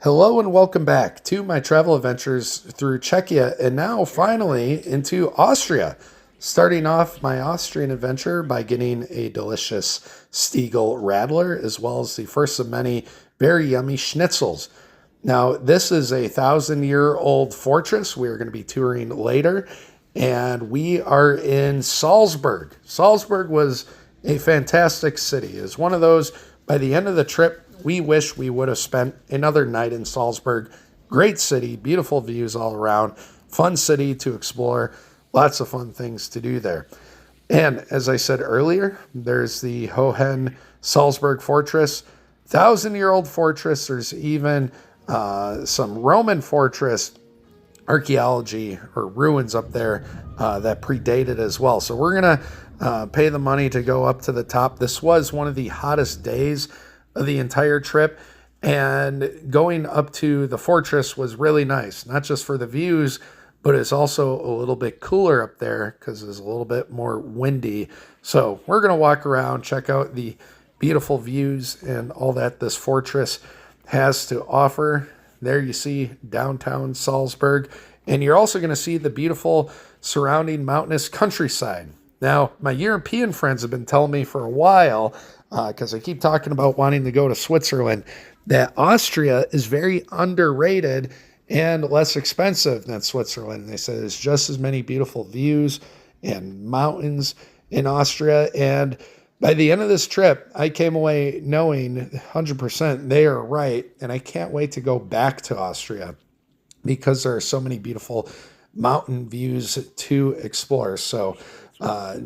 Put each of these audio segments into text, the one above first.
Hello and welcome back to my travel adventures through Czechia and now finally into Austria. Starting off my Austrian adventure by getting a delicious Stiegel Radler as well as the first of many very yummy schnitzels. Now, this is a 1,000-year-old fortress we are going to be touring later, and we are in Salzburg. Salzburg was a fantastic city. It's one of those, by the end of the trip, we wish we would have spent another night in Salzburg. Great city, beautiful views all around, fun city to explore, lots of fun things to do there. And as I said earlier, there's the Hohen Salzburg Fortress, 1,000-year-old fortress. There's even some Roman fortress archaeology or ruins up there that predated as well. So we're going to pay the money to go up to the top. This was one of the hottest days of the entire trip, and going up to the fortress was really nice, not just for the views, but it's also a little bit cooler up there because it's a little bit more windy. So we're going to walk around, check out the beautiful views and all that this fortress has to offer. There you see downtown Salzburg, and you're also going to see the beautiful surrounding mountainous countryside. Now, my European friends have been telling me for a while, because I keep talking about wanting to go to Switzerland, that Austria is very underrated and less expensive than Switzerland. They said there's just as many beautiful views and mountains in Austria. And by the end of this trip, I came away knowing 100% they are right. And I can't wait to go back to Austria because there are so many beautiful mountain views to explore. So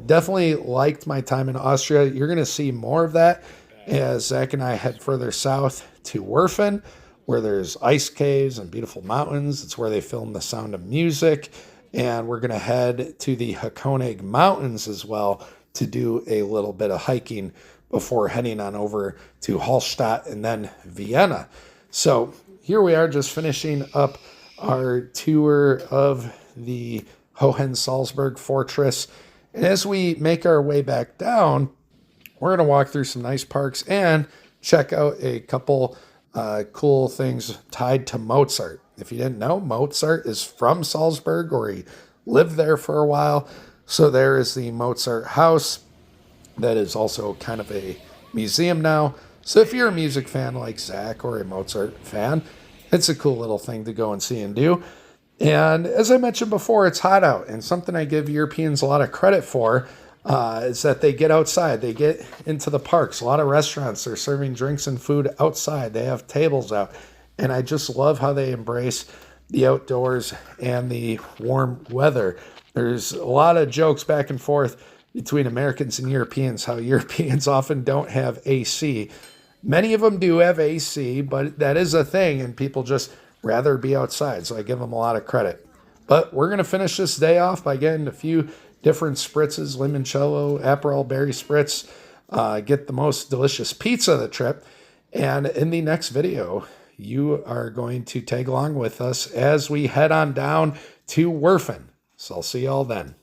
definitely liked my time in Austria. You're going to see more of that as Zach and I head further south to Werfen, where there's ice caves and beautiful mountains. It's where they filmed The Sound of Music. And we're going to head to the Hakonig Mountains as well to do a little bit of hiking before heading on over to Hallstatt and then Vienna. So here we are, just finishing up our tour of the Hohen Salzburg Fortress. And as we make our way back down, we're going to walk through some nice parks and check out a couple cool things tied to Mozart. If you didn't know, Mozart is from Salzburg, or he lived there for a while. So there is the Mozart house that is also kind of a museum now. So if you're a music fan like Zach or a Mozart fan, it's a cool little thing to go and see and do. And as I mentioned before, it's hot out, and something I give Europeans a lot of credit for is that they get outside. They get into the parks. A lot of restaurants are serving drinks and food outside. They have tables out, and I just love how they embrace the outdoors and the warm weather. There's a lot of jokes back and forth between Americans and Europeans, how Europeans often don't have AC. Many of them do have AC, but that is a thing, and people just rather be outside, so I give them a lot of credit. But we're going to finish this day off by getting a few different spritzes, limoncello, Aperol berry spritz, get the most delicious pizza of the trip, and in the next video, you are going to tag along with us as we head on down to Werfen. So I'll see you all then.